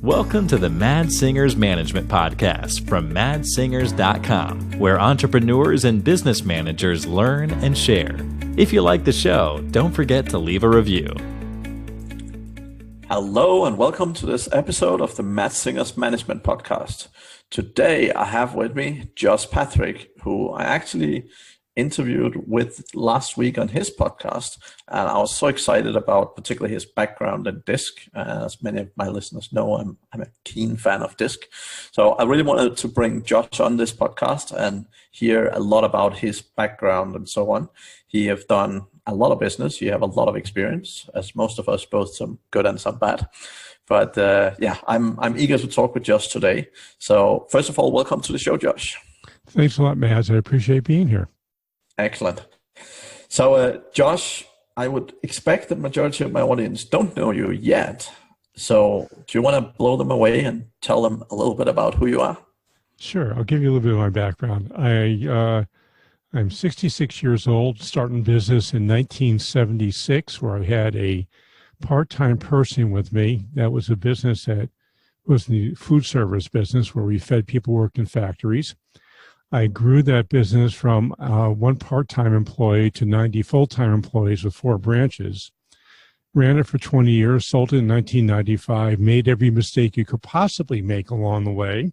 Welcome to the Mad Singers Management Podcast from madsingers.com, where entrepreneurs and business managers learn and share. If you like the show, don't forget to leave a review. Hello and welcome to this episode of the Mad Singers Management Podcast. Today I have with me Josh Patrick, who I actually interviewed with last week on his podcast, and I was so excited about particularly his background in disc. As many of my listeners know, I'm a keen fan of disc, so I really wanted to bring Josh on this podcast and hear a lot about his background and so on. He have done a lot of business. You have a lot of experience, as most of us, both some good and some bad. But I'm eager to talk with Josh today. So first of all, welcome to the show, Josh. Thanks a lot, Mads. I appreciate being here. Excellent. So, Josh, I would expect the majority of my audience don't know you yet. So do you want to blow them away and tell them a little bit about who you are? Sure. I'll give you a little bit of my background. I'm 66 years old, starting business in 1976, where I had a part-time person with me. That was a business that was the food service business where we fed people who worked in factories. I grew that business from one part-time employee to 90 full-time employees with 4 branches. Ran it for 20 years, sold it in 1995, made every mistake you could possibly make along the way.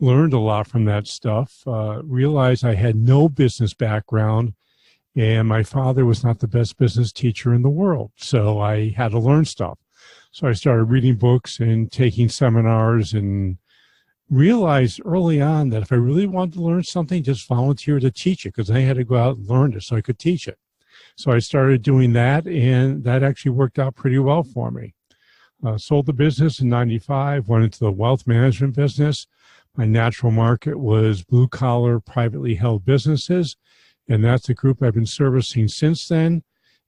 Learned a lot from that stuff. Realized I had no business background, and my father was not the best business teacher in the world. So I had to learn stuff. So I started reading books and taking seminars, and realized early on that if I really wanted to learn something, just volunteer to teach it, because I had to go out and learn it so I could teach it. So I started doing that, and that actually worked out pretty well for me. Sold the business in 95, went into the wealth management business. My natural market was blue-collar, privately held businesses, and that's the group I've been servicing since then.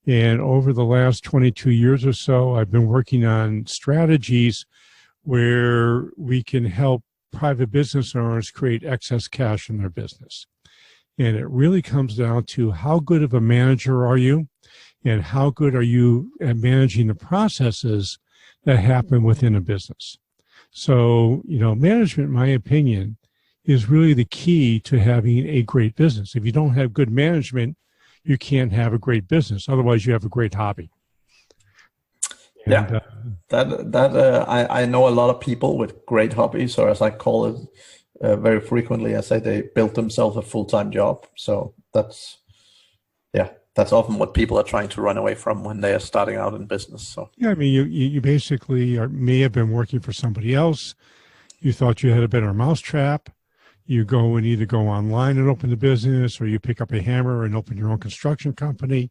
And over the last 22 years or so, I've been working on strategies where we can help private business owners create excess cash in their business. And it really comes down to how good of a manager are you, and how good are you at managing the processes that happen within a business. So, management, in my opinion, is really the key to having a great business. If you don't have good management, you can't have a great business. Otherwise, you have a great hobby. And, I know a lot of people with great hobbies, or as I call it very frequently, I say they built themselves a full-time job. So that's often what people are trying to run away from when they are starting out in business. So yeah, I mean, you basically may have been working for somebody else. You thought you had a better mousetrap. You go and either go online and open the business, or you pick up a hammer and open your own construction company,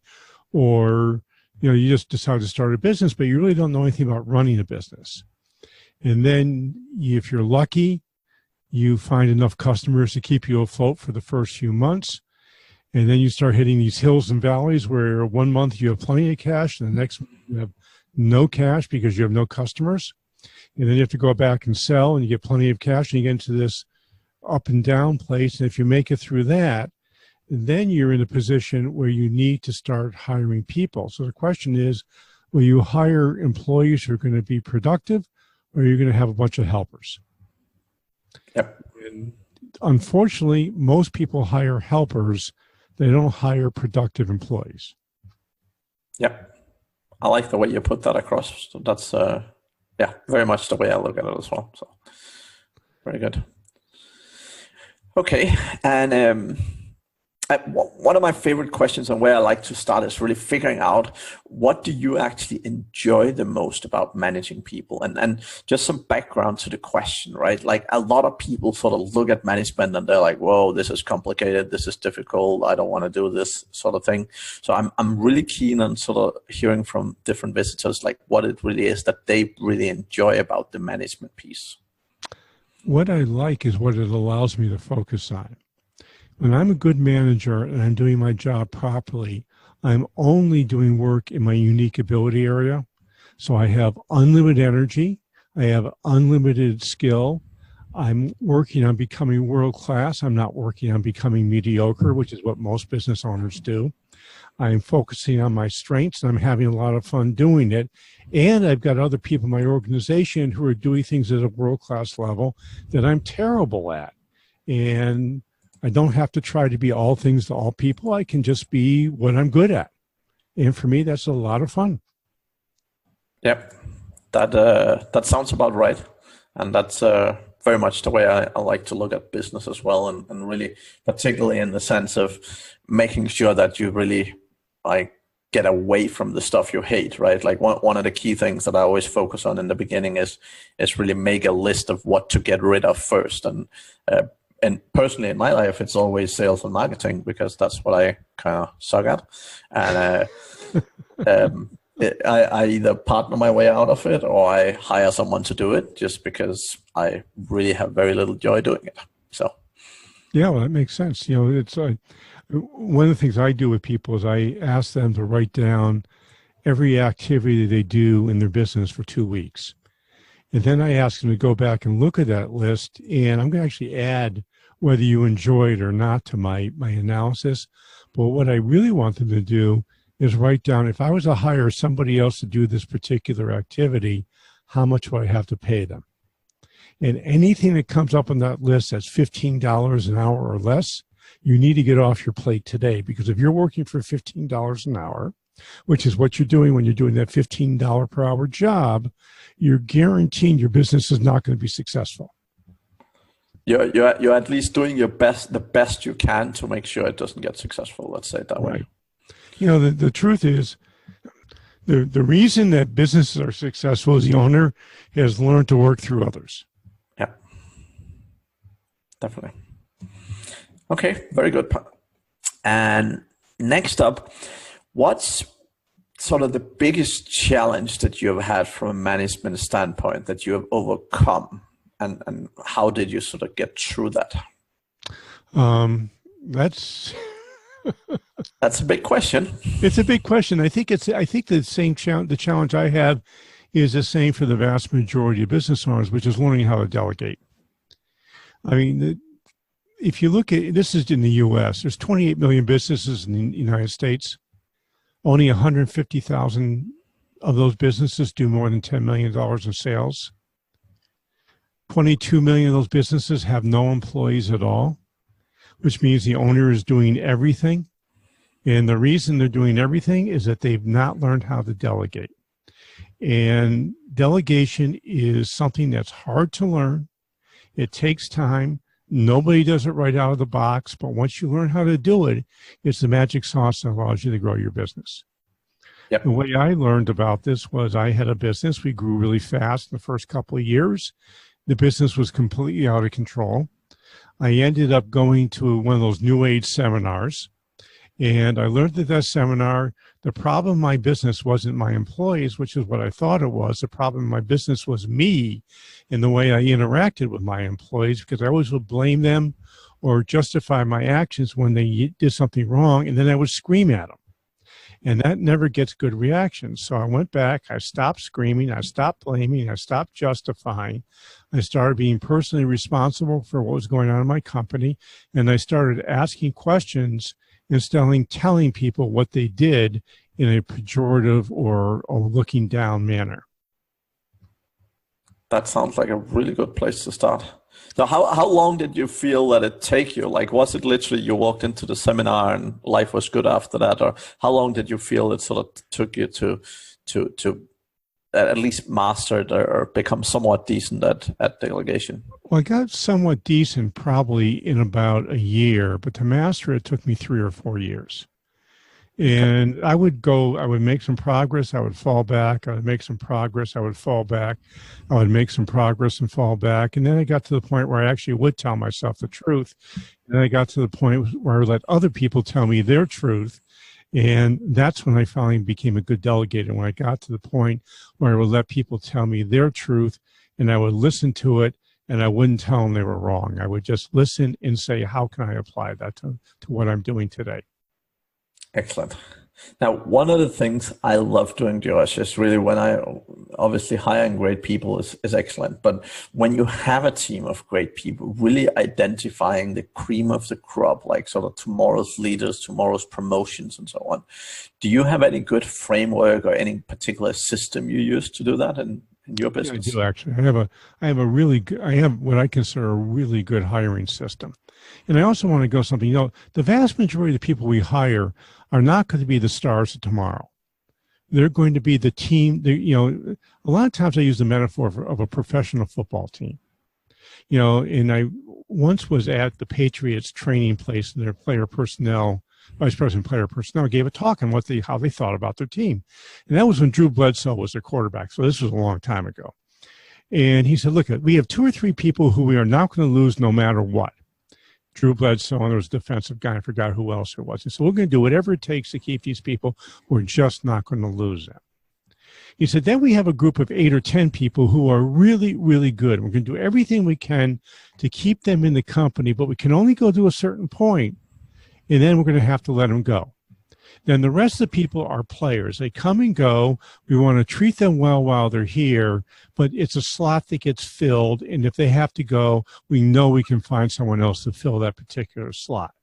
or you just decide to start a business, but you really don't know anything about running a business. And then if you're lucky, you find enough customers to keep you afloat for the first few months. And then you start hitting these hills and valleys where one month you have plenty of cash, and the next month you have no cash because you have no customers. And then you have to go back and sell, and you get plenty of cash, and you get into this up and down place. And if you make it through that, then you're in a position where you need to start hiring people. So the question is, will you hire employees who are going to be productive, or are you going to have a bunch of helpers? Yep. And unfortunately, most people hire helpers. They don't hire productive employees. Yep. I like the way you put that across. So that's, very much the way I look at it as well. So very good. Okay. And, one of my favorite questions, and where I like to start, is really figuring out, what do you actually enjoy the most about managing people? And just some background to the question, right? Like, a lot of people sort of look at management and they're like, whoa, this is complicated. This is difficult. I don't want to do this sort of thing. So I'm really keen on sort of hearing from different visitors, like what it really is that they really enjoy about the management piece. What I like is what it allows me to focus on. When I'm a good manager and I'm doing my job properly, I'm only doing work in my unique ability area. So I have unlimited energy. I have unlimited skill. I'm working on becoming world class. I'm not working on becoming mediocre, which is what most business owners do. I'm focusing on my strengths, and I'm having a lot of fun doing it. And I've got other people in my organization who are doing things at a world-class level that I'm terrible at. And I don't have to try to be all things to all people. I can just be what I'm good at. And for me, that's a lot of fun. Yep, that sounds about right, and that's very much the way I like to look at business as well, and really particularly in the sense of making sure that you really like get away from the stuff you hate, right? Like one of the key things that I always focus on in the beginning is really make a list of what to get rid of first, and personally in my life it's always sales and marketing, because that's what I kind of suck at, and I either partner my way out of it or I hire someone to do it, just because I really have very little joy doing it. So, yeah, well, that makes sense. You know, it's one of the things I do with people is I ask them to write down every activity they do in their business for 2 weeks. And then I ask them to go back and look at that list, and I'm going to actually add whether you enjoy it or not to my analysis. But what I really want them to do is write down, if I was to hire somebody else to do this particular activity, how much would I have to pay them? And anything that comes up on that list that's $15 an hour or less, you need to get off your plate today. Because if you're working for $15 an hour, which is what you're doing when you're doing that $15 per hour job, you're guaranteeing your business is not going to be successful. You're at least doing your best, the best you can, to make sure it doesn't get successful. Let's say it that way. You know, the truth is, the reason that businesses are successful is the owner has learned to work through others. Yeah, definitely. Okay, very good. And next up, what's sort of the biggest challenge that you have had from a management standpoint that you have overcome, and how did you sort of get through that? That's a big question. It's a big question. I think the same the challenge I have is the same for the vast majority of business owners, which is learning how to delegate. I mean, if you look at, this is in the U.S., there's 28 million businesses in the United States. Only 150,000 of those businesses do more than $10 million in sales. 22 million of those businesses have no employees at all, which means the owner is doing everything. And the reason they're doing everything is that they've not learned how to delegate. And delegation is something that's hard to learn. It takes time. Nobody does it right out of the box, but once you learn how to do it, it's the magic sauce that allows you to grow your business. Yep. The way I learned about this was I had a business. We grew really fast in the first couple of years. The business was completely out of control. I ended up going to one of those New Age seminars, and I learned at that seminar, the problem in my business wasn't my employees, which is what I thought it was. The problem in my business was me and the way I interacted with my employees, because I always would blame them or justify my actions when they did something wrong, and then I would scream at them. And that never gets good reactions. So I went back, I stopped screaming, I stopped blaming, I stopped justifying. I started being personally responsible for what was going on in my company, and I started asking questions instead of telling people what they did in a pejorative or looking down manner. That sounds like a really good place to start. So how long did you feel that it take you? Like, was it literally you walked into the seminar and life was good after that? Or how long did you feel it sort of took you to at least master it or become somewhat decent at delegation? Well, I got somewhat decent probably in about a year, but to master it took me 3 or 4 years. And I would make some progress, I would fall back, I would make some progress, I would fall back, I would make some progress and fall back. And then I got to the point where I actually would tell myself the truth. And then I got to the point where I would let other people tell me their truth. And that's when I finally became a good delegator, when I got to the point where I would let people tell me their truth, and I would listen to it, and I wouldn't tell them they were wrong. I would just listen and say, how can I apply that to what I'm doing today? Excellent. Now, one of the things I love doing, Josh, is really when obviously hiring great people is excellent, but when you have a team of great people, really identifying the cream of the crop, like sort of tomorrow's leaders, tomorrow's promotions, and so on. Do you have any good framework or any particular system you use to do that in your business? Yeah, I do actually. I have what I consider a really good hiring system. And I also want to go something, the vast majority of the people we hire are not going to be the stars of tomorrow. They're going to be the team. A lot of times I use the metaphor of a professional football team. And I once was at the Patriots training place, and their vice president player personnel gave a talk on how they thought about their team. And that was when Drew Bledsoe was their quarterback. So this was a long time ago. And he said, look, we have 2 or 3 people who we are not going to lose no matter what. Drew Bledsoe, and there was a defensive guy, I forgot who else it was. And so we're going to do whatever it takes to keep these people. We're just not going to lose them. He said, then we have a group of 8 or 10 people who are really, really good. We're going to do everything we can to keep them in the company, but we can only go to a certain point, and then we're going to have to let them go. Then the rest of the people are players. They come and go. We want to treat them well while they're here, but it's a slot that gets filled. And if they have to go, we know we can find someone else to fill that particular slot.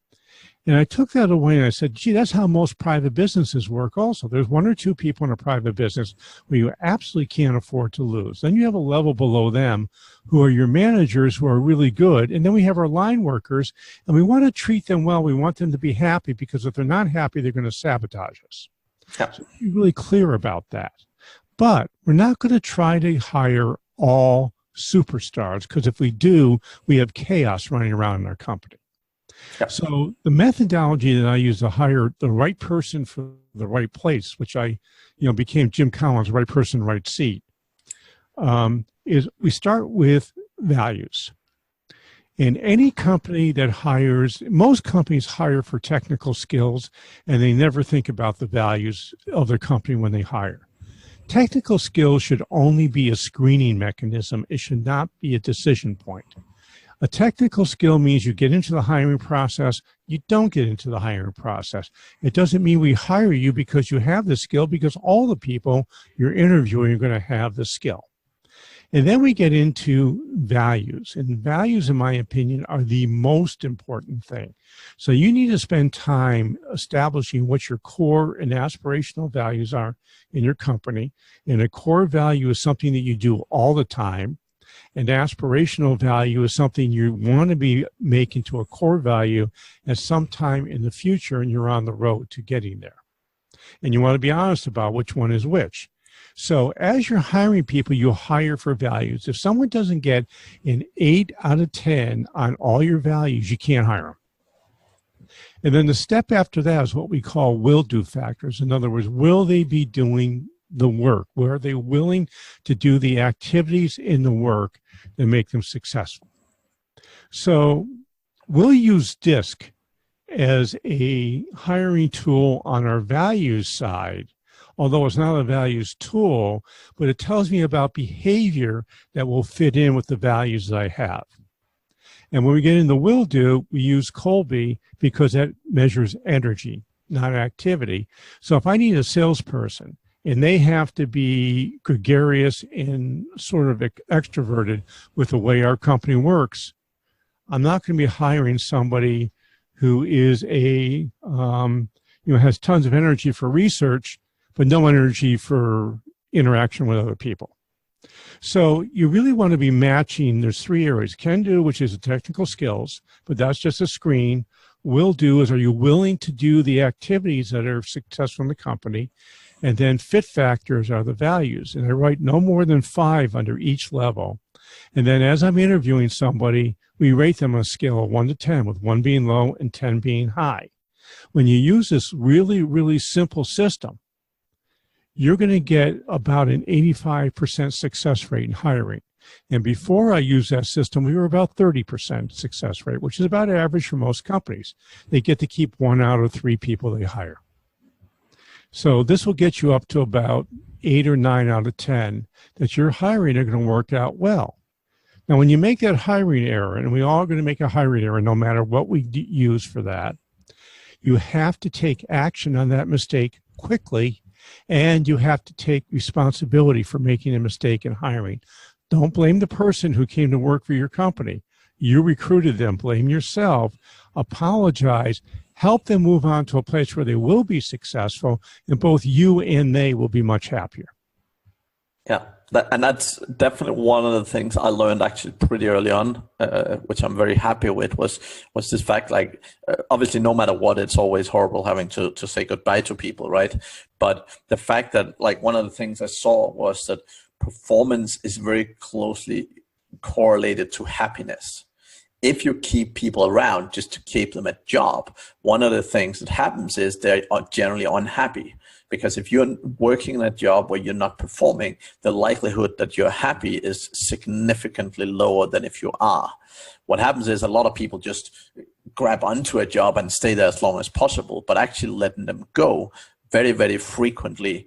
And I took that away and I said, gee, that's how most private businesses work also. There's 1 or 2 people in a private business where you absolutely can't afford to lose. Then you have a level below them who are your managers who are really good. And then we have our line workers, and we want to treat them well. We want them to be happy, because if they're not happy, they're going to sabotage us. Yeah. So be really clear about that. But we're not going to try to hire all superstars, because if we do, we have chaos running around in our company. Yep. So the methodology that I use to hire the right person for the right place, which I, became Jim Collins, right person, right seat, is we start with values. And any company that hires, most companies hire for technical skills, and they never think about the values of their company when they hire. Technical skills should only be a screening mechanism. It should not be a decision point. A technical skill means you get into the hiring process. You don't get into the hiring process. It doesn't mean we hire you because you have the skill, because all the people you're interviewing are going to have the skill. And then we get into values. And values, in my opinion, are the most important thing. So you need to spend time establishing what your core and aspirational values are in your company. And a core value is something that you do all the time. And aspirational value is something you want to be making to a core value at some time in the future, and you're on the road to getting there. And you want to be honest about which one is which. So as you're hiring people, you hire for values. If someone doesn't get an 8 out of 10 on all your values, you can't hire them. And then the step after that is what we call will-do factors. In other words, will they be doing the work? Where are they willing to do the activities in the work that make them successful? So we'll use DISC as a hiring tool on our values side, although it's not a values tool, but it tells me about behavior that will fit in with the values that I have. And when we get into will do, we use Colby because that measures energy, not activity. So if I need a salesperson, and they have to be gregarious and sort of extroverted with the way our company works, I'm not going to be hiring somebody who is has tons of energy for research, but no energy for interaction with other people. So you really want to be matching. There's 3 areas. Can do, which is the technical skills, but that's just a screen. Will do is, are you willing to do the activities that are successful in the company? And then fit factors are the values. And I write no more than 5 under each level. And then as I'm interviewing somebody, we rate them on a scale of 1 to 10, with 1 being low and 10 being high. When you use this really, really simple system, you're going to get about an 85% success rate in hiring. And before I used that system, we were about 30% success rate, which is about average for most companies. They get to keep 1 out of 3 people they hire. So this will get you up to about 8 or 9 out of 10 that your hiring are going to work out well. Now, when you make that hiring error, and we all are going to make a hiring error no matter what we use for that, you have to take action on that mistake quickly, and you have to take responsibility for making a mistake in hiring. Don't blame the person who came to work for your company. You recruited them. Blame yourself. Apologize. Help them move on to a place where they will be successful, and both you and they will be much happier. Yeah, and that's definitely one of the things I learned actually pretty early on, which I'm very happy with, was this fact, like, obviously no matter what, it's always horrible having to say goodbye to people, right? But the fact that, like, one of the things I saw was that performance is very closely correlated to happiness. If you keep people around just to keep them at job, one of the things that happens is they are generally unhappy. Because if you're working in a job where you're not performing, the likelihood that you're happy is significantly lower than if you are. What happens is a lot of people just grab onto a job and stay there as long as possible, but actually letting them go very, very frequently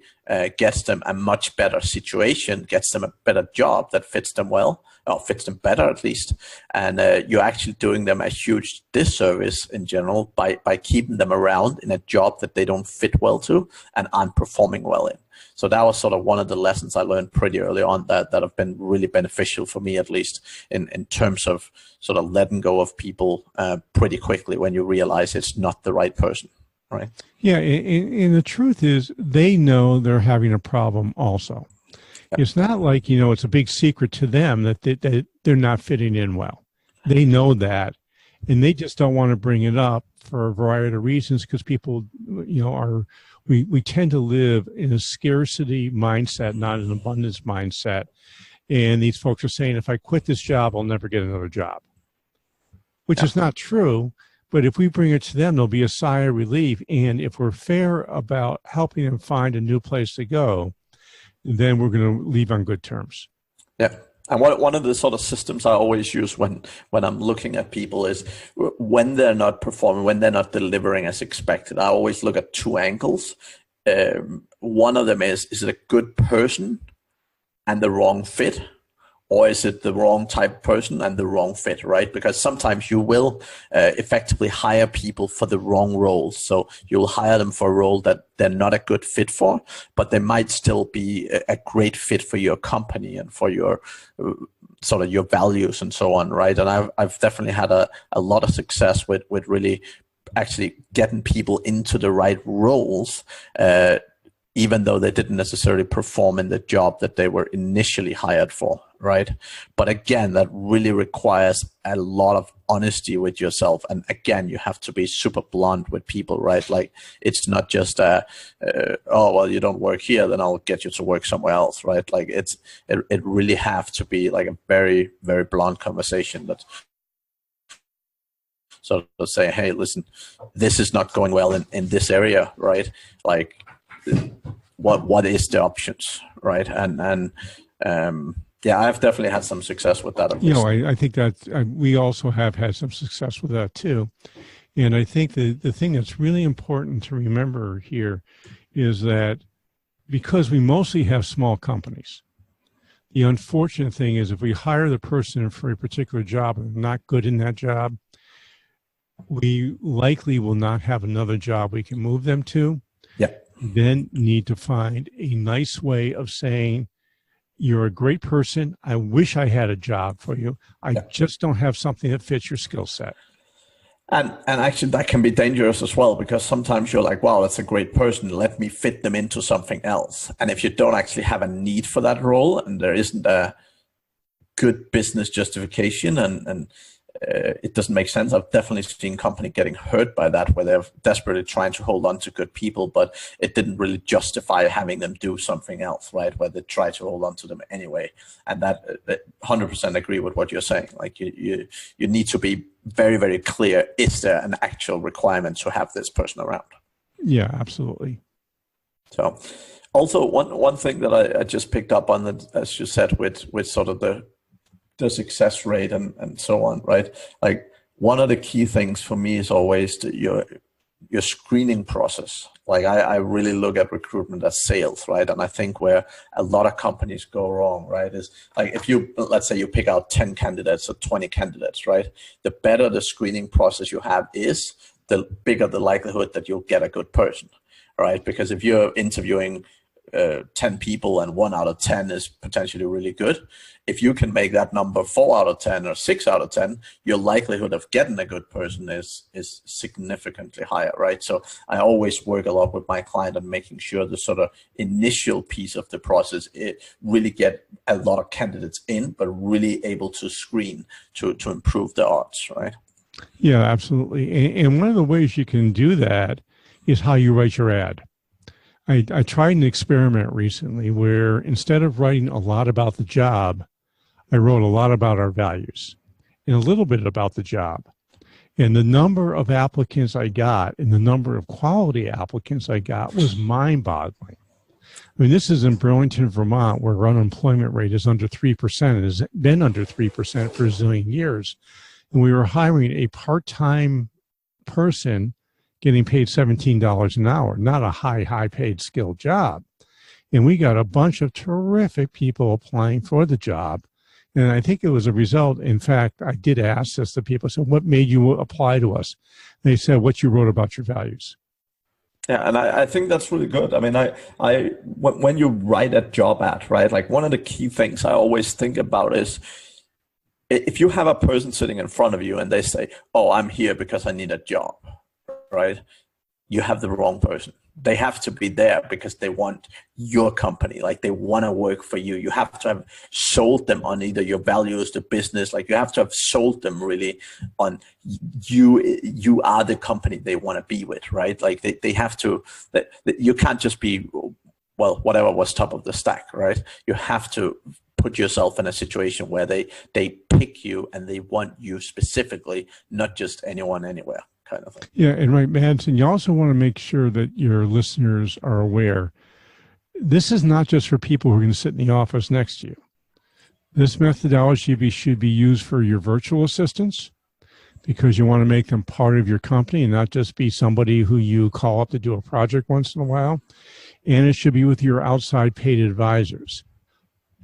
gets them a much better situation, gets them a better job that fits them well, or fits them better at least. And you're actually doing them a huge disservice in general by keeping them around in a job that they don't fit well to and aren't performing well in. So that was sort of one of the lessons I learned pretty early on that have been really beneficial for me, at least in terms of sort of letting go of people pretty quickly when you realize it's not the right person. Right. Yeah, and the truth is they know they're having a problem also. Yep. It's not like, it's a big secret to them that they're not fitting in well. They know that, and they just don't want to bring it up for a variety of reasons because people, we tend to live in a scarcity mindset, not an abundance mindset. And these folks are saying, if I quit this job, I'll never get another job, which is not true. But if we bring it to them, there'll be a sigh of relief. And if we're fair about helping them find a new place to go, then we're going to leave on good terms. Yeah. And one of the sort of systems I always use when I'm looking at people is when they're not performing, when they're not delivering as expected, I always look at two angles. One of them is it a good person and the wrong fit? Or is it the wrong type of person and the wrong fit, right? Because sometimes you will effectively hire people for the wrong roles. So you'll hire them for a role that they're not a good fit for, but they might still be a great fit for your company and for your sort of your values and so on, right? And I've definitely had a lot of success with really actually getting people into the right roles, even though they didn't necessarily perform in the job that they were initially hired for, right? But again, that really requires a lot of honesty with yourself. And again, you have to be super blunt with people, right? Like, it's not just, oh, well, you don't work here, then I'll get you to work somewhere else, right? Like, it really have to be like a very, very blunt conversation that sort of say, hey, listen, this is not going well in this area, right? Like, what is the options, right? And yeah, I've definitely had some success with that. I think that we also have had some success with that too. And I think the thing that's really important to remember here is that because we mostly have small companies, the unfortunate thing is if we hire the person for a particular job and they're not good in that job, we likely will not have another job we can move them to. Yeah. Then need to find a nice way of saying, you're a great person. I wish I had a job for you. I just don't have something that fits your skill set. And actually that can be dangerous as well, because sometimes you're like, wow, that's a great person. Let me fit them into something else. And if you don't actually have a need for that role and there isn't a good business justification and it doesn't make sense. I've definitely seen company getting hurt by that, where they're desperately trying to hold on to good people, but it didn't really justify having them do something else, right? Where they try to hold on to them anyway. And that 100% agree with what you're saying. Like you need to be very, very clear. Is there an actual requirement to have this person around? Yeah, absolutely. So also one thing that I just picked up on, that, as you said, with sort of the success rate and so on, right? Like, one of the key things for me is always your screening process. Like, I really look at recruitment as sales, right? And I think where a lot of companies go wrong, right, is like, if you, let's say you pick out 10 candidates or 20 candidates, right? The better the screening process you have is, the bigger the likelihood that you'll get a good person. right? Because if you're interviewing 10 people and 1 out of 10 is potentially really good, if you can make that number 4 out of 10 or 6 out of 10, your likelihood of getting a good person is significantly higher, right? So I always work a lot with my client on making sure the sort of initial piece of the process, it really get a lot of candidates in, but really able to screen to improve the odds, right? Yeah, absolutely. And one of the ways you can do that is how you write your ad. I tried an experiment recently where instead of writing a lot about the job, I wrote a lot about our values and a little bit about the job. And the number of applicants I got and the number of quality applicants I got was mind-boggling. I mean, this is in Burlington, Vermont, where our unemployment rate is under 3%. It has been under 3% for a zillion years. And we were hiring a part-time person getting paid $17 an hour, not a high paid skilled job. And we got a bunch of terrific people applying for the job. And I think it was a result. In fact, I did ask this to people. So what made you apply to us? They said, what you wrote about your values. Yeah, and I think that's really good. I mean, when you write a job ad, right, like one of the key things I always think about is if you have a person sitting in front of you and they say, oh, I'm here because I need a job, right? You have the wrong person. They have to be there because they want your company, like they want to work for you. You have to have sold them on either your values, the business, like you have to have sold them really on you are the company they want to be with, right? Like they have to, you can't just be, well, whatever was top of the stack, right? You have to put yourself in a situation where they pick you and they want you specifically, not just anyone, anywhere. Kind of thing. Yeah, and right, Madsen, you also want to make sure that your listeners are aware. This is not just for people who are going to sit in the office next to you. This methodology should be used for your virtual assistants because you want to make them part of your company and not just be somebody who you call up to do a project once in a while. And it should be with your outside paid advisors.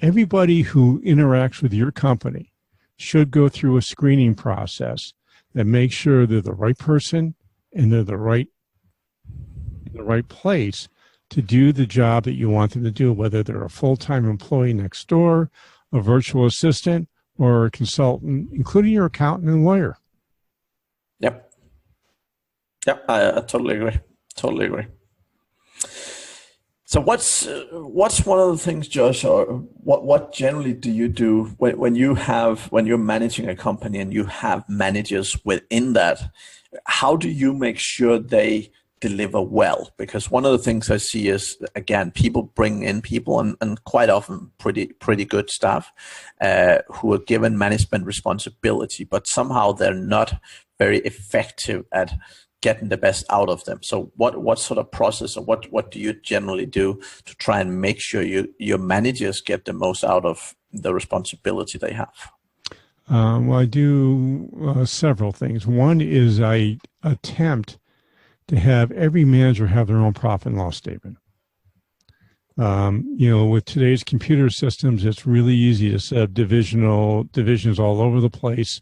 Everybody who interacts with your company should go through a screening process that makes sure they're the right person and they're the right place to do the job that you want them to do, whether they're a full-time employee next door, a virtual assistant, or a consultant, including your accountant and lawyer. Yep. Yep, I totally agree. Totally agree. So what's one of the things, Josh, or what generally do you do when you're managing a company and you have managers within that? How do you make sure they deliver well? Because one of the things I see is, again, people bring in people and quite often pretty good staff who are given management responsibility, but somehow they're not very effective at getting the best out of them. So what sort of process or what do you generally do to try and make sure your managers get the most out of the responsibility they have? Well, I do several things. One is I attempt to have every manager have their own profit and loss statement. With today's computer systems, it's really easy to set up divisions all over the place.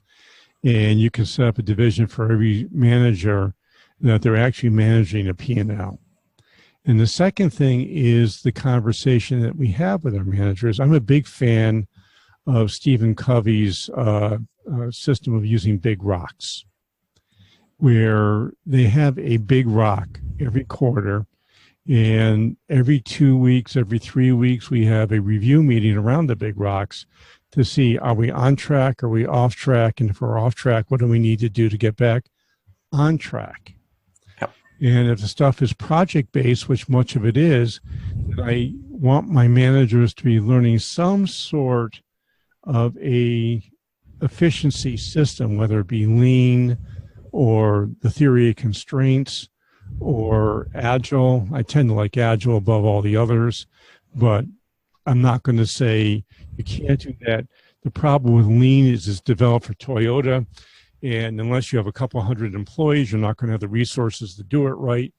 And you can set up a division for every manager that they're actually managing a P&L. And the second thing is the conversation that we have with our managers. I'm a big fan of Stephen Covey's system of using big rocks, where they have a big rock every quarter, and every 2 weeks, every 3 weeks, we have a review meeting around the big rocks to see, are we on track, are we off track, and if we're off track, what do we need to do to get back on track? And if the stuff is project-based, which much of it is, I want my managers to be learning some sort of a efficiency system, whether it be lean or the theory of constraints or agile. I tend to like agile above all the others, but I'm not going to say you can't do that. The problem with lean is it's developed for Toyota. And unless you have a couple hundred employees, you're not going to have the resources to do it right.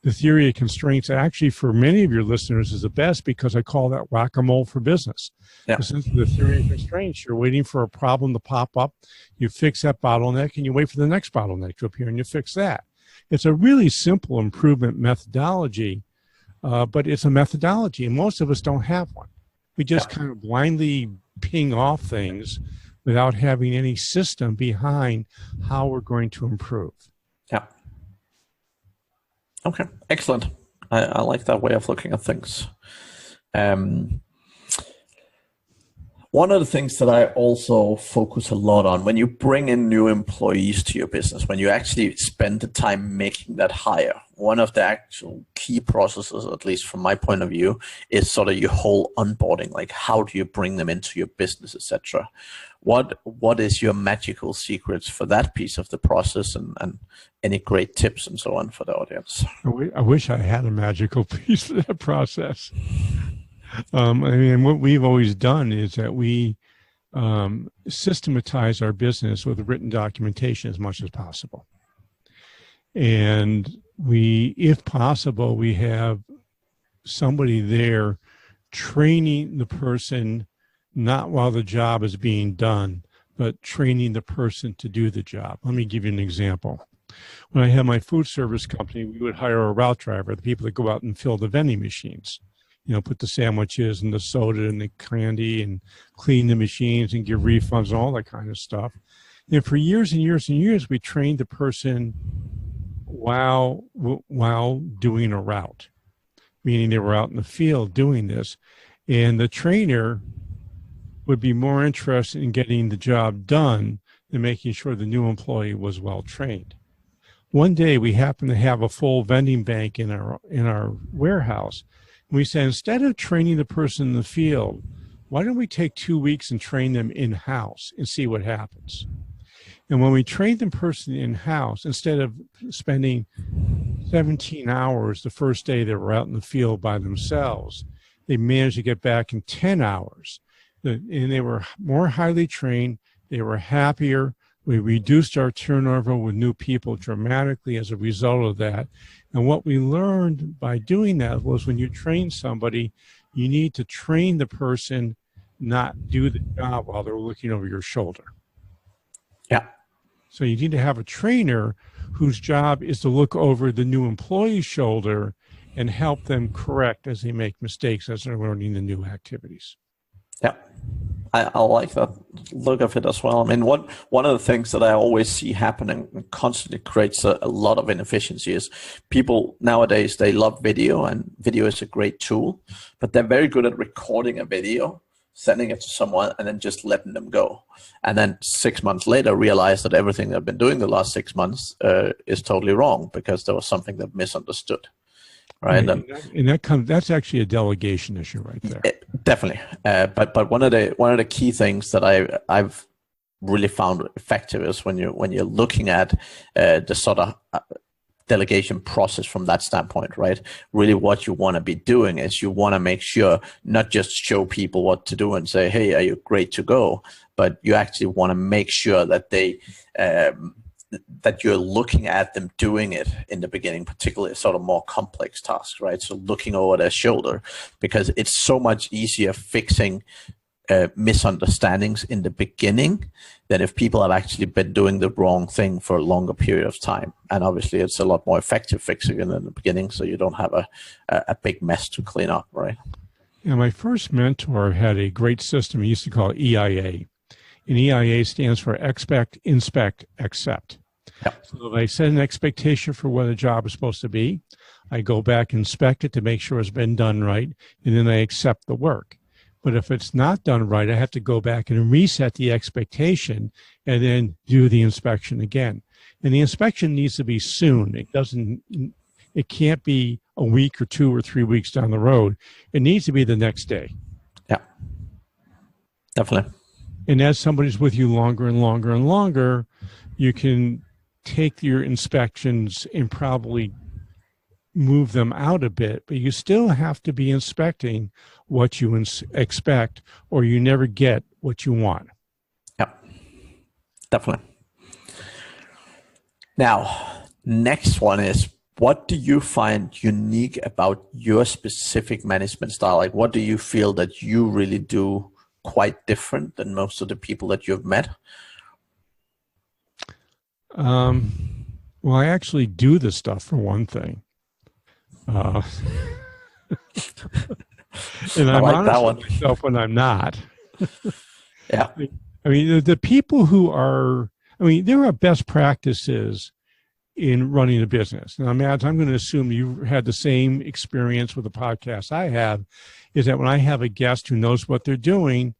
The theory of constraints actually for many of your listeners is the best because I call that whack-a-mole for business. Yeah. Essentially, the theory of constraints, you're waiting for a problem to pop up, you fix that bottleneck, and you wait for the next bottleneck to appear, and you fix that. It's a really simple improvement methodology, but it's a methodology, and most of us don't have one. We just kind of blindly ping off things without having any system behind how we're going to improve. Yeah. Okay, excellent. I like that way of looking at things. One of the things that I also focus a lot on when you bring in new employees to your business, when you actually spend the time making that hire, one of the actual key processes, at least from my point of view, is sort of your whole onboarding. Like, how do you bring them into your business, etc. What is your magical secrets for that piece of the process, and any great tips and so on for the audience? I wish I had a magical piece of that process. I mean, what we've always done is that we systematize our business with written documentation as much as possible. And if possible, we have somebody there training the person, not while the job is being done, but training the person to do the job. Let me give you an example. When I had my food service company, we would hire a route driver, the people that go out and fill the vending machines. Put the sandwiches and the soda and the candy and clean the machines and give refunds and all that kind of stuff. And for years and years and years, we trained the person while doing a route, meaning they were out in the field doing this. And the trainer would be more interested in getting the job done than making sure the new employee was well trained. One day we happened to have a full vending bank in our warehouse. We said, instead of training the person in the field, why don't we take 2 weeks and train them in-house and see what happens? And when we trained the person in-house, instead of spending 17 hours the first day they were out in the field by themselves, they managed to get back in 10 hours. And they were more highly trained, they were happier. We reduced our turnover with new people dramatically as a result of that. And what we learned by doing that was, when you train somebody, you need to train the person, not do the job while they're looking over your shoulder. Yeah. So you need to have a trainer whose job is to look over the new employee's shoulder and help them correct as they make mistakes as they're learning the new activities. Yeah. I like that look of it as well. I mean, one of the things that I always see happening and constantly creates a lot of inefficiency is people nowadays, they love video, and video is a great tool, but they're very good at recording a video, sending it to someone, and then just letting them go. And then 6 months later, realize that everything they've been doing the last 6 months is totally wrong because there was something that misunderstood. Right, that's actually a delegation issue right there. Definitely, but one of the key things that I've really found effective is when you're looking at the sort of delegation process from that standpoint, right? Really, what you want to be doing is you want to make sure not just show people what to do and say, "Hey, are you great to go?" But you actually want to make sure that they that you're looking at them doing it in the beginning, particularly sort of more complex tasks, right? So looking over their shoulder, because it's so much easier fixing misunderstandings in the beginning than if people have actually been doing the wrong thing for a longer period of time. And obviously it's a lot more effective fixing it in the beginning, so you don't have a big mess to clean up, right? Yeah, my first mentor had a great system he used to call EIA. And EIA stands for expect, inspect, accept. Yep. So if I set an expectation for what a job is supposed to be, I go back and inspect it to make sure it's been done right, and then I accept the work. But if it's not done right, I have to go back and reset the expectation and then do the inspection again. And the inspection needs to be soon. It can't be a week or 2 or 3 weeks down the road. It needs to be the next day. Yeah, definitely. And as somebody's with you longer and longer and longer, you can take your inspections and probably move them out a bit, but you still have to be inspecting what you expect, or you never get what you want. Yeah, definitely. Now, next one is, what do you find unique about your specific management style? Like, what do you feel that you really do quite different than most of the people that you've met? Well, I actually do the stuff for one thing. And I I'm like that honest with one. myself when I'm not. Yeah. I mean, the people who are, I mean, there are best practices in running a business. Now, Mads, I'm going to assume you've had the same experience with the podcast I have, is that when I have a guest who knows what they're doing,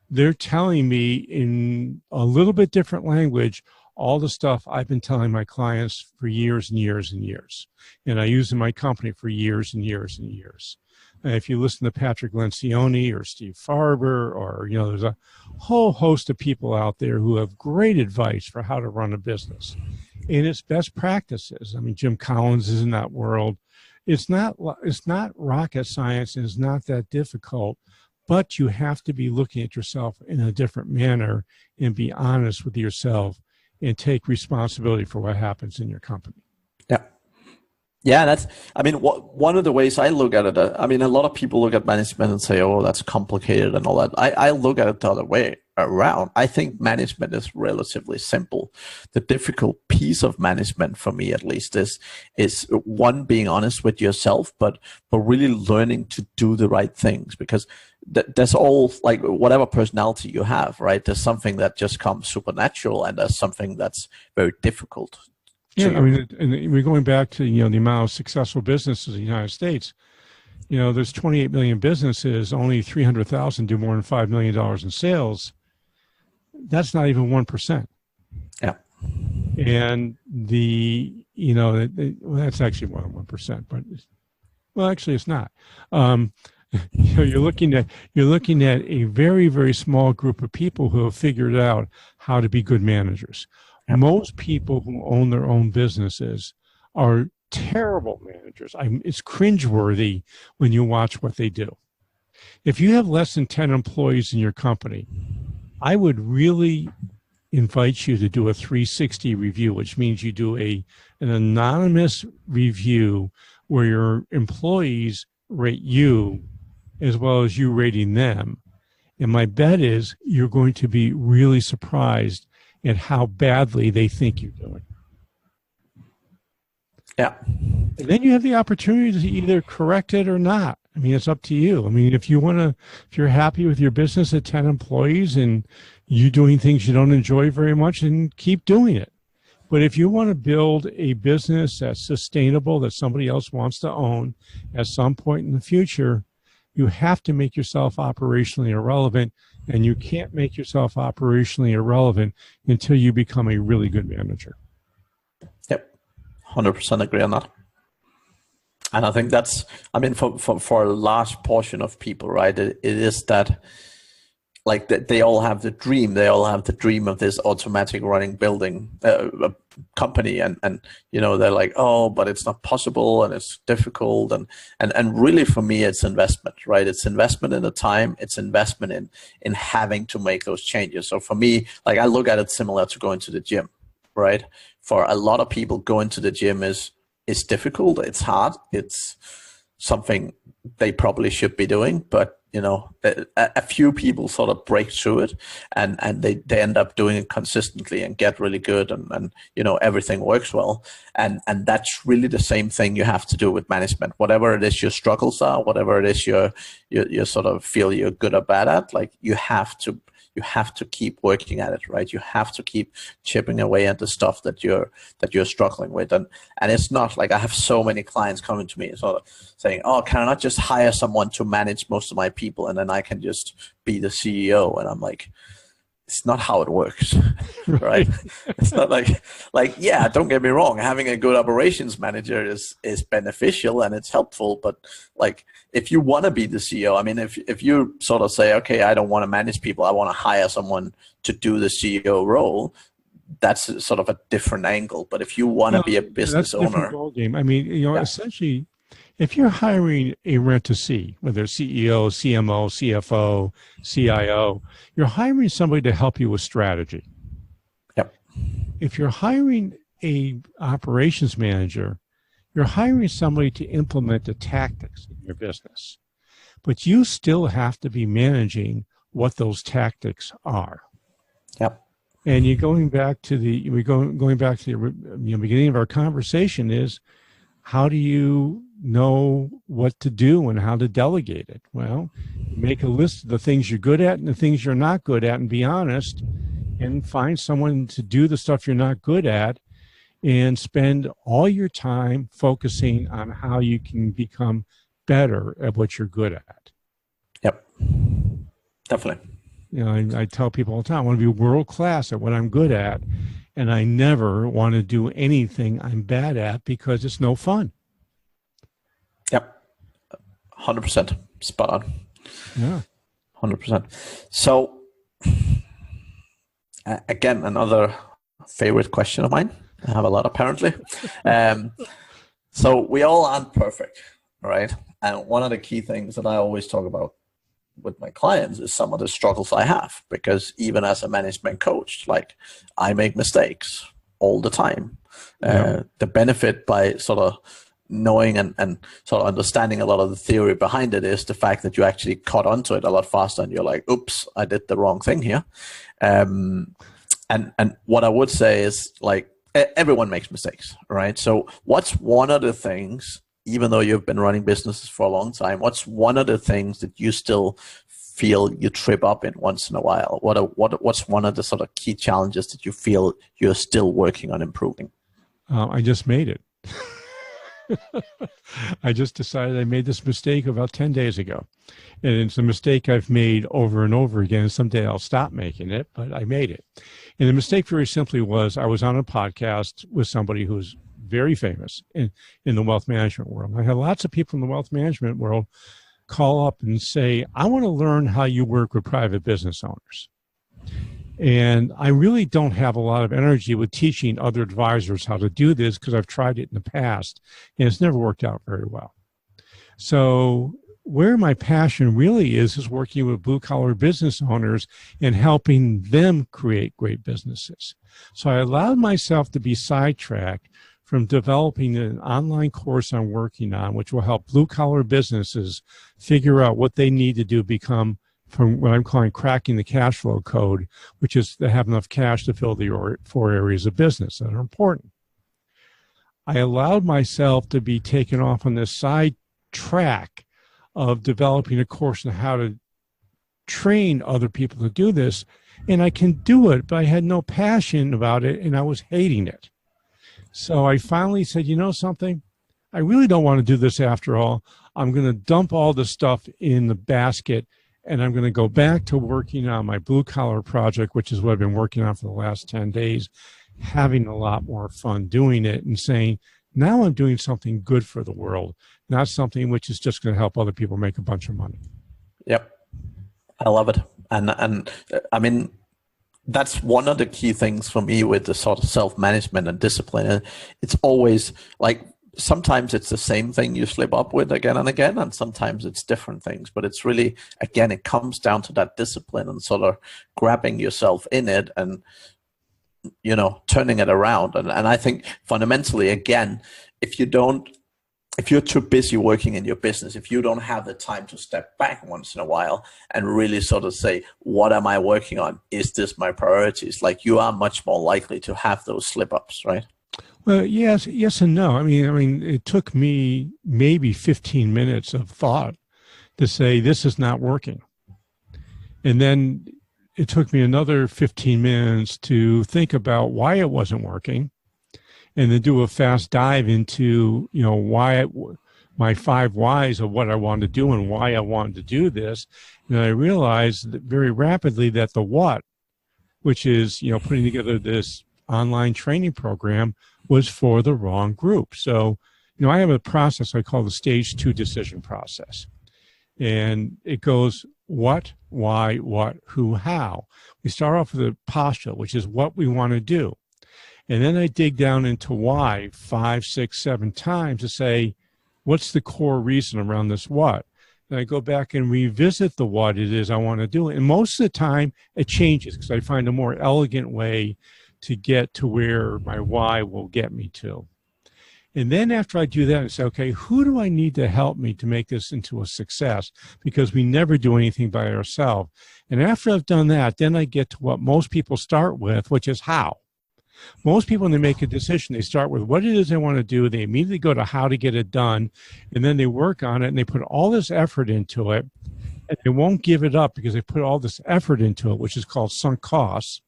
they're telling me in a little bit different language all the stuff I've been telling my clients for years and years and years. And I use in my company for years and years and years. And if you listen to Patrick Lencioni or Steve Farber, or, you know, there's a whole host of people out there who have great advice for how to run a business. And it's best practices. I mean, Jim Collins is in that world. It's not rocket science, and it's not that difficult, but you have to be looking at yourself in a different manner and be honest with yourself and take responsibility for what happens in your company. Yeah. Yeah, that's, I mean, one of the ways I look at it, I mean, a lot of people look at management and say, oh, that's complicated and all that. I look at it the other way around. I think management is relatively simple. The difficult piece of management, for me at least, is one, being honest with yourself, but really learning to do the right things, because there's all, like, whatever personality you have, right? There's something that just comes supernatural, and there's something that's very difficult. Yeah, I mean, and we're going back to, you know, the amount of successful businesses in the United States. You know, there's 28 million businesses, only 300,000 do more than $5 million in sales. That's not even 1%. Yeah. And you know, well, that's actually more than 1%, but, well, actually it's not. You know, you're looking at a very, very small group of people who have figured out how to be good managers. Yep. Most people who own their own businesses are terrible managers. It's cringeworthy when you watch what they do. If you have less than 10 employees in your company, I would really invite you to do a 360 review, which means you do an anonymous review where your employees rate you as well as you rating them. And my bet is you're going to be really surprised at how badly they think you're doing. Yeah. And then you have the opportunity to either correct it or not. I mean, it's up to you. I mean, if you're happy with your business at 10 employees and you doing things you don't enjoy very much, then keep doing it. But if you want to build a business that's sustainable, that somebody else wants to own at some point in the future, you have to make yourself operationally irrelevant, and you can't make yourself operationally irrelevant until you become a really good manager. Yep, 100% agree on that. And I think that's, I mean, for a large portion of people, right, it is that, like, they all have the dream. They all have the dream of this automatic running building company, and you know, they're like, oh, but it's not possible, and it's difficult, and really, for me, it's investment, right? It's investment in the time. It's investment in having to make those changes. So for me, like, I look at it similar to going to the gym, right? For a lot of people, going to the gym is difficult. It's hard. It's something they probably should be doing, but you know, a few people sort of break through it, and they end up doing it consistently and get really good, and you know, everything works well. And that's really the same thing you have to do with management. Whatever it is your struggles are, whatever it is you sort of feel you're good or bad at, like, you have to keep working at it, right? You have to keep chipping away at the stuff that you're struggling with. And it's not like, I have so many clients coming to me sort of saying, oh, can I not just hire someone to manage most of my people, and then I can just be the CEO? And I'm like, it's not how it works, right? It's not like, yeah, don't get me wrong, having a good operations manager is beneficial and it's helpful, but like, if you want to be the CEO, I mean, if you sort of say, okay, I don't want to manage people, I want to hire someone to do the CEO role, that's sort of a different angle. But if you want to be a business owner, game. I mean, you know, essentially, if you're hiring a rent-to-see, whether CEO, CMO, CFO, CIO, you're hiring somebody to help you with strategy. Yep. If you're hiring a operations manager, you're hiring somebody to implement the tactics in your business. But you still have to be managing what those tactics are. Yep. And you going back to the beginning of our conversation is, how do you know what to do and how to delegate it? Well, make a list of the things you're good at and the things you're not good at, and be honest, and find someone to do the stuff you're not good at, and spend all your time focusing on how you can become better at what you're good at. Yep, definitely. You know, I tell people all the time, I want to be world class at what I'm good at, and I never want to do anything I'm bad at because it's no fun. Yep, 100%, spot on. Yeah, 100%. So, again, another favorite question of mine. I have a lot, apparently. So we all aren't perfect, right? And one of the key things that I always talk about with my clients is some of the struggles I have, because even as a management coach, like, I make mistakes all the time. Yeah. The benefit by sort of knowing and sort of understanding a lot of the theory behind it is the fact that you actually caught onto it a lot faster, and you're like, oops, I did the wrong thing here. And what I would say is, like, everyone makes mistakes, right? So what's one of the things, even though you've been running businesses for a long time, what's one of the things that you still feel you trip up in once in a while? What's one of the sort of key challenges that you feel you're still working on improving? I just made it. I just decided I made this mistake about 10 days ago. And it's a mistake I've made over and over again. Someday I'll stop making it, but I made it. And the mistake very simply was, I was on a podcast with somebody who's very famous in the wealth management world. I had lots of people in the wealth management world call up and say, I want to learn how you work with private business owners. And I really don't have a lot of energy with teaching other advisors how to do this, because I've tried it in the past and it's never worked out very well. So where my passion really is working with blue collar business owners and helping them create great businesses. So I allowed myself to be sidetracked from developing an online course I'm working on, which will help blue collar businesses figure out what they need to do, become, from what I'm calling cracking the cash flow code, which is to have enough cash to fill the 4 areas of business that are important. I allowed myself to be taken off on this side track of developing a course on how to train other people to do this. And I can do it, but I had no passion about it, and I was hating it. So I finally said, you know something? I really don't want to do this after all. I'm going to dump all the stuff in the basket, and I'm going to go back to working on my blue collar project, which is what I've been working on for the last 10 days, having a lot more fun doing it and saying, now I'm doing something good for the world, not something which is just going to help other people make a bunch of money. Yep. I love it. And I mean, that's one of the key things for me with the sort of self-management and discipline. It's always like, sometimes it's the same thing you slip up with again and again, and sometimes it's different things. But it's really, again, it comes down to that discipline and sort of grabbing yourself in it and, you know, turning it around. And I think fundamentally, again, if you're too busy working in your business, if you don't have the time to step back once in a while and really sort of say, what am I working on? Is this my priorities? Like, you are much more likely to have those slip ups, right? Well, yes and no. I mean, it took me maybe 15 minutes of thought to say, this is not working. And then it took me another 15 minutes to think about why it wasn't working, and then do a fast dive into, you know, my 5 whys of what I wanted to do and why I wanted to do this. And I realized that very rapidly that the what, which is, you know, putting together this online training program, was for the wrong group. So, you know, I have a process I call the stage 2 decision process. And it goes what, why, what, who, how. We start off with a postulate, which is what we want to do. And then I dig down into why 5, 6, 7 times to say, what's the core reason around this what? And I go back and revisit the what it is I want to do. And most of the time it changes, because I find a more elegant way to get to where my why will get me to. And then after I do that, I say, okay, who do I need to help me to make this into a success? Because we never do anything by ourselves. And after I've done that, then I get to what most people start with, which is how. Most people, when they make a decision, they start with what it is they want to do. They immediately go to how to get it done. And then they work on it and they put all this effort into it. And they won't give it up because they put all this effort into it, which is called sunk costs.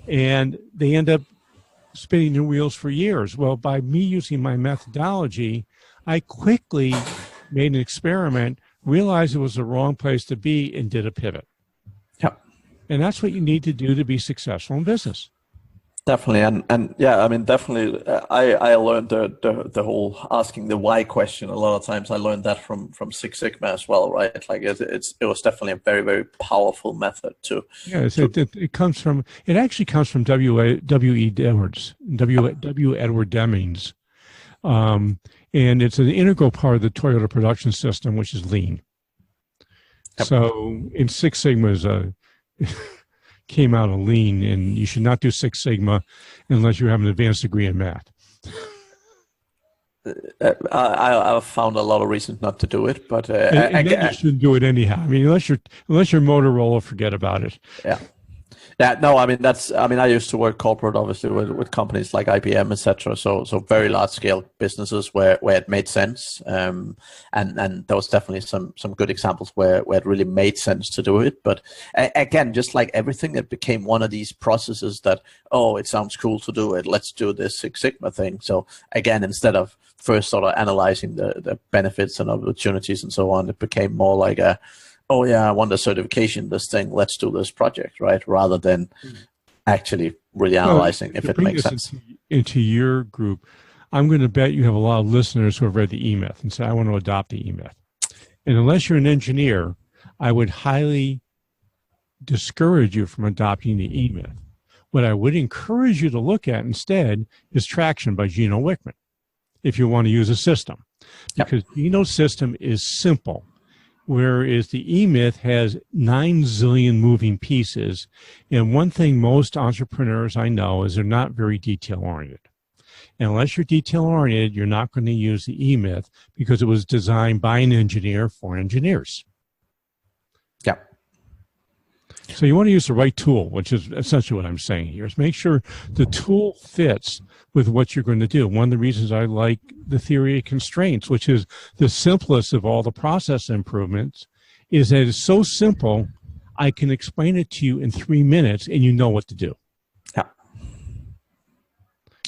And they end up spinning their wheels for years. Well, by me using my methodology, I quickly made an experiment, realized it was the wrong place to be, and did a pivot. Yep. And that's what you need to do to be successful in business. Definitely, and yeah, I mean, definitely, I learned the whole asking the why question a lot of times. I learned that from Six Sigma as well, right? Like it was definitely a very, very powerful method to. Yeah, it comes from, it actually comes from W. Edwards, W. Edward Demings, and it's an integral part of the Toyota production system, which is lean. Yep. So in Six Sigma is a came out of lean, and you should not do Six Sigma unless you have an advanced degree in math. I've found a lot of reasons not to do it, but and then you shouldn't do it anyhow. I mean, unless you're Motorola, forget about it. Yeah. Yeah, no, I mean I used to work corporate, obviously, with companies like IBM, etc. So very large scale businesses where it made sense, and there was definitely some good examples where it really made sense to do it. But again, just like everything, it became one of these processes that, oh, it sounds cool to do it, let's do this Six Sigma thing. So again, instead of first sort of analyzing the benefits and opportunities and so on, it became more like a, oh yeah, I want a certification, this thing, let's do this project, right? Rather than actually really analyzing if it makes sense. Into your group, I'm going to bet you have a lot of listeners who have read the E-Myth and say, I want to adopt the E-Myth. And unless you're an engineer, I would highly discourage you from adopting the E-Myth. What I would encourage you to look at instead is Traction by Gino Wickman, if you want to use a system. Because Gino's system is simple, whereas the E-Myth has 9 zillion moving pieces. And one thing most entrepreneurs I know is they're not very detail-oriented. And unless you're detail-oriented, you're not going to use the E-Myth because it was designed by an engineer for engineers. Yeah. So you want to use the right tool, which is essentially what I'm saying here, is make sure the tool fits with what you're going to do. One of the reasons I like the theory of constraints, which is the simplest of all the process improvements, is that it's so simple, I can explain it to you in 3 minutes and you know what to do. Yeah.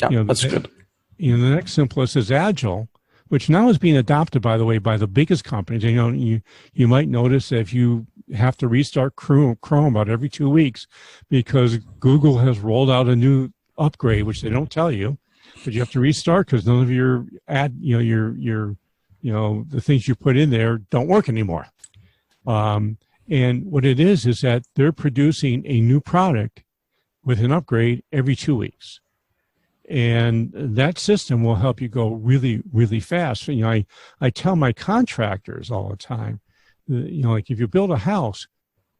Yeah, that's good. The next simplest is Agile, which now is being adopted, by the way, by the biggest companies. You might notice that if you have to restart Chrome about every 2 weeks because Google has rolled out a new upgrade, which they don't tell you, but you have to restart because none of your the things you put in there don't work anymore. And what it is that they're producing a new product with an upgrade every 2 weeks. And that system will help you go really, really fast. I tell my contractors all the time, like if you build a house,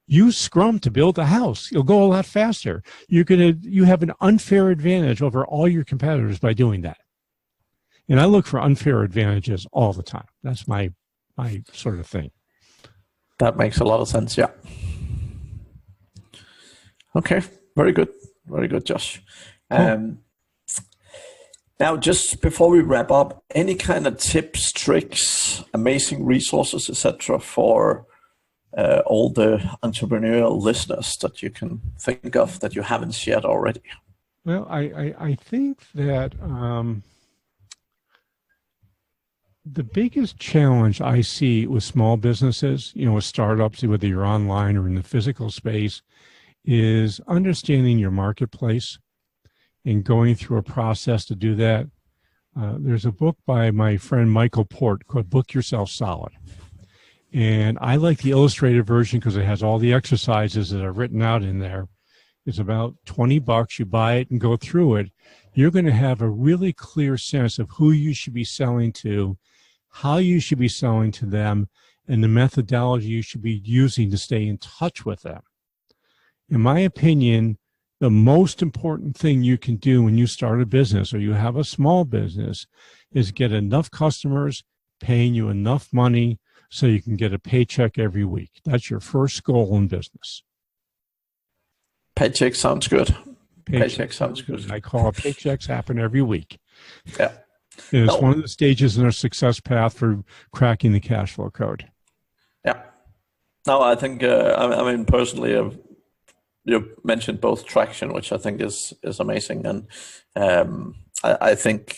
use Scrum to build the house. You'll go a lot faster. You have an unfair advantage over all your competitors by doing that. And I look for unfair advantages all the time. That's my sort of thing. That makes a lot of sense. Yeah. Okay. Very good. Very good, Josh. Cool. Now, just before we wrap up, any kind of tips, tricks, amazing resources, etc., for all the entrepreneurial listeners that you can think of that you haven't shared already? Well, I think that the biggest challenge I see with small businesses, with startups, whether you're online or in the physical space, is understanding your marketplace and going through a process to do that. There's a book by my friend Michael Port called Book Yourself Solid. And I like the illustrated version because it has all the exercises that are written out in there. It's about $20. You buy it and go through it. You're going to have a really clear sense of who you should be selling to, how you should be selling to them, and the methodology you should be using to stay in touch with them. In my opinion, The most important thing you can do when you start a business or you have a small business is get enough customers paying you enough money so you can get a paycheck every week. That's your first goal in business. Paycheck sounds good. Paycheck sounds good. I call it paychecks happen every week. Yeah. And it's one of the stages in our success path for cracking the cash flow code. Yeah. No, I think, I mean, personally, you mentioned both traction, which I think is amazing. And I think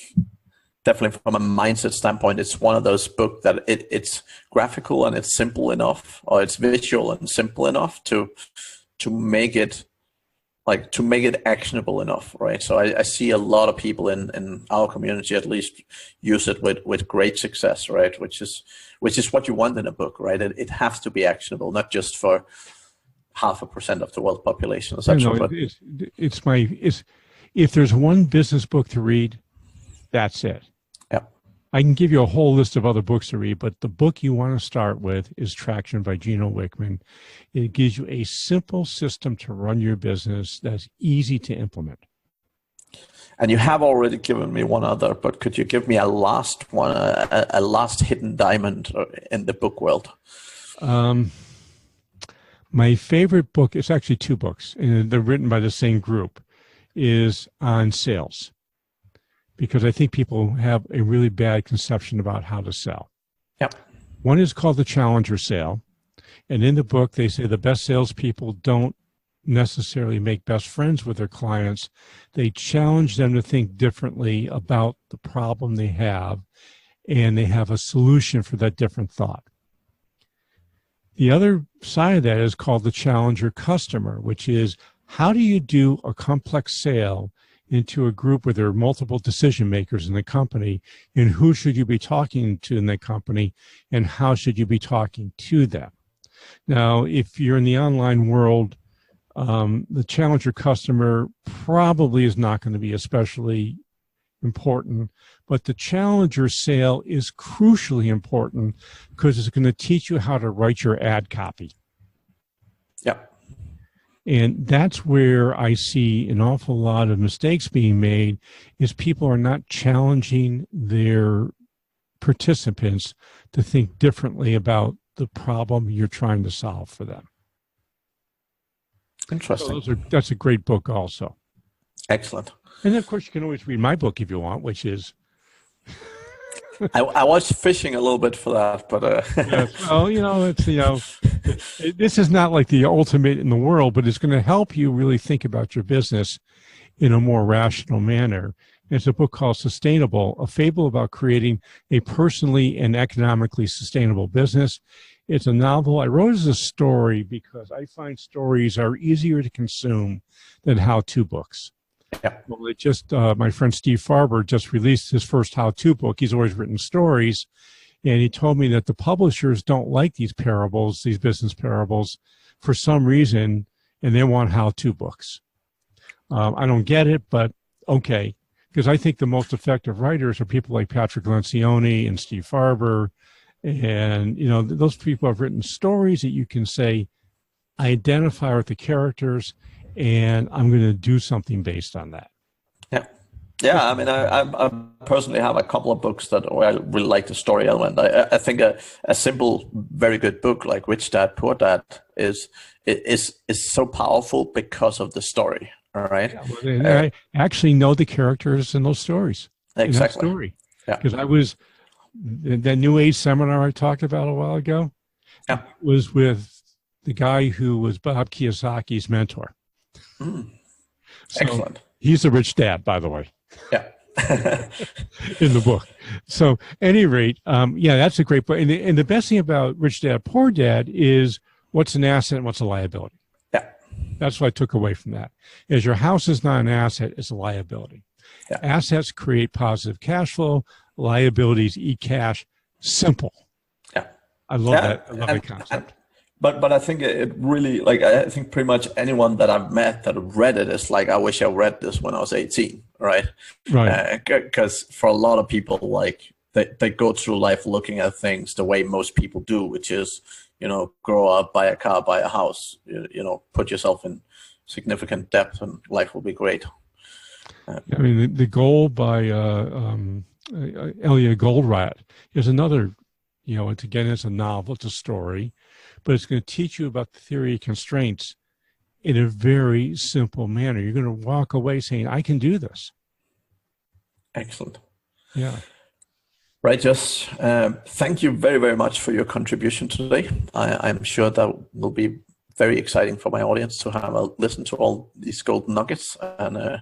definitely from a mindset standpoint, it's one of those books that it's graphical and it's simple enough, or it's visual and simple enough to make it actionable enough, right? So I see a lot of people in our community at least use it with great success, right? Which is what you want in a book, right? It has to be actionable, not just for 0.5% of the world population. If there's one business book to read, that's it. Yeah. I can give you a whole list of other books to read, but the book you want to start with is Traction by Gino Wickman. It gives you a simple system to run your business that's easy to implement. And you have already given me one other, but could you give me a last one, a last hidden diamond in the book world? My favorite book, it's actually two books, and they're written by the same group, is on sales. Because I think people have a really bad conception about how to sell. Yep. One is called the Challenger Sale. And in the book, they say the best salespeople don't necessarily make best friends with their clients. They challenge them to think differently about the problem they have, and they have a solution for that different thought. The other side of that is called the Challenger Customer, which is how do you do a complex sale into a group where there are multiple decision makers in the company, and who should you be talking to in that company, and how should you be talking to them? Now, if you're in the online world, the Challenger Customer probably is not going to be especially important, but the Challenger Sale is crucially important because it's going to teach you how to write your ad copy. Yeah. And that's where I see an awful lot of mistakes being made, is people are not challenging their participants to think differently about the problem you're trying to solve for them. Interesting. So that's a great book also. Excellent. And then, of course, you can always read my book if you want, which is... I was fishing a little bit for that, but yes. Well, this is not like the ultimate in the world, but it's going to help you really think about your business in a more rational manner. It's a book called Sustainable, a fable about creating a personally and economically sustainable business. It's a novel. I wrote it as a story because I find stories are easier to consume than how-to books. Yeah. Well, my friend Steve Farber just released his first how-to book. He's always written stories, and he told me that the publishers don't like these parables, these business parables, for some reason, and they want how-to books. I don't get it, but okay, because I think the most effective writers are people like Patrick Lencioni and Steve Farber, and those people have written stories that you can say, I identify with the characters, and I'm going to do something based on that. Yeah. I mean, I personally have a couple of books where I really like the story element. I think a simple, very good book like Rich Dad, Poor Dad is so powerful because of the story. All right. Yeah, well, I actually know the characters in those stories. Exactly. In that story. Yeah. Because I was that New Age seminar I talked about a while ago. Yeah. Was with the guy who was Bob Kiyosaki's mentor. So excellent. He's a rich dad, by the way. Yeah. In the book. So, at any rate, that's a great book. And the best thing about Rich Dad, Poor Dad is what's an asset and what's a liability. Yeah. That's what I took away from that. Is your house is not an asset, it's a liability. Yeah. Assets create positive cash flow. Liabilities eat cash. Simple. Yeah. I love that. I love that concept. But I think it really, I think pretty much anyone that I've met that read it is like, I wish I read this when I was 18, right? Right. Because for a lot of people, they go through life looking at things the way most people do, which is, grow up, buy a car, buy a house, put yourself significant depth, and life will be great. I mean, the Goal by Elia Goldratt is another, it's a novel, it's a story, but it's going to teach you about the theory of constraints in a very simple manner. You're going to walk away saying, I can do this. Excellent. Yeah. Right, Josh. Thank you very, very much for your contribution today. I'm sure that will be very exciting for my audience to have a listen to all these golden nuggets. And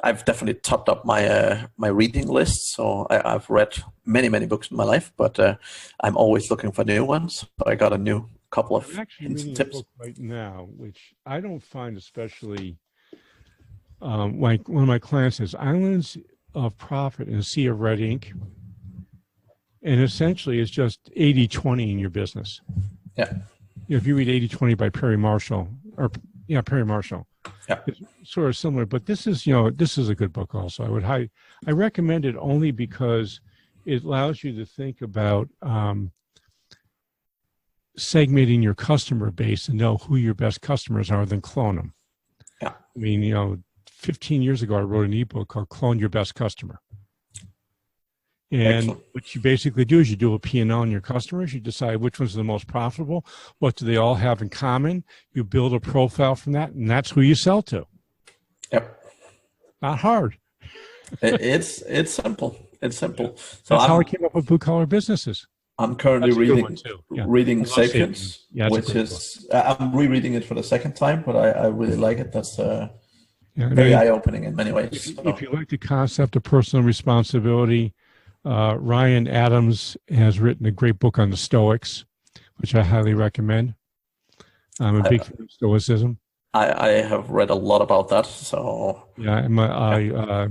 I've definitely topped up my my reading list. So I've read many, many books in my life, but I'm always looking for new ones. So I got a new couple of hints and tips. A book right now, which I don't find especially, like one of my clients says, Islands of Profit in a Sea of Red Ink. And essentially, it's just 80-20 in your business. Yeah. If you read 80-20 by Perry Marshall, Perry Marshall. Yeah. It's sort of similar, but this is a good book also. I recommend it only because it allows you to think about segmenting your customer base and know who your best customers are, then clone them. Yeah. I mean, 15 years ago, I wrote an ebook called Clone Your Best Customer. And Excellent. What you basically do is you do a P&L on your customers. You decide which ones are the most profitable. What do they all have in common? You build a profile from that, and that's who you sell to. Yep. Not hard. It's simple. It's simple. So that's how I came up with blue collar businesces. I'm currently reading Sapiens, which is I'm rereading it for the second time, but I really like it. That's very eye-opening in many ways. If you like the concept of personal responsibility, Ryan Adams has written a great book on the Stoics, which I highly recommend. I'm a big fan of Stoicism. I have read a lot about that. So I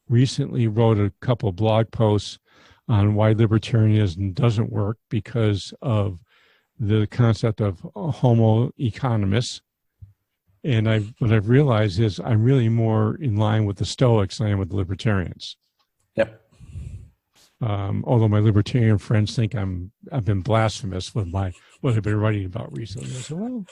recently wrote a couple of blog posts on why libertarianism doesn't work because of the concept of homo economists. And what I've realized is I'm really more in line with the Stoics than I am with the libertarians. Yep. Although my libertarian friends think I've been blasphemous with what I've been writing about recently. I said, well,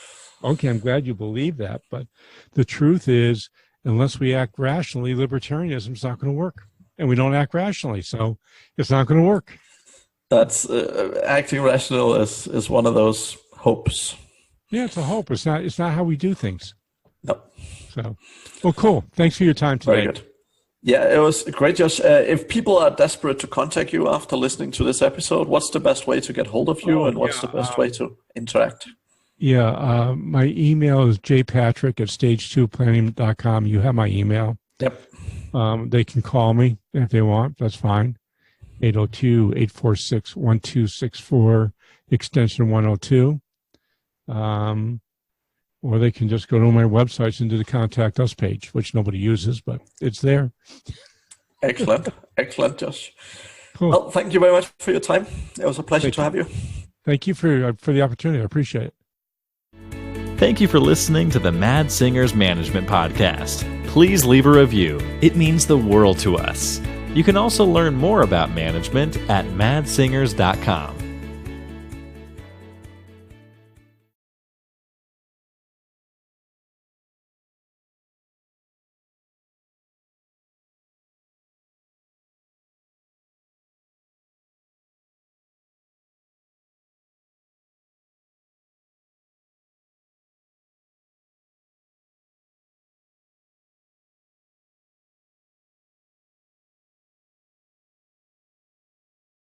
okay, I'm glad you believe that, but the truth is, unless we act rationally, libertarianism is not going to work, and we don't act rationally, so it's not going to work. That's acting rational is one of those hopes. Yeah, it's a hope. It's not how we do things. No. So, well, cool. Thanks for your time today. Very good. Yeah, it was great, Josh. If people are desperate to contact you after listening to this episode, what's the best way to get hold of you, and what's the best way to interact? Yeah, my email is jpatrick@stage2planning.com. You have my email. Yep. They can call me if they want. That's fine. 802-846-1264, extension 102. Or they can just go to my websites and do the Contact Us page, which nobody uses, but it's there. Excellent. Excellent, Josh. Cool. Well, thank you very much for your time. It was a pleasure to have you. Thank you for the opportunity. I appreciate it. Thank you for listening to the Mad Singers Management Podcast. Please leave a review. It means the world to us. You can also learn more about management at madsingers.com.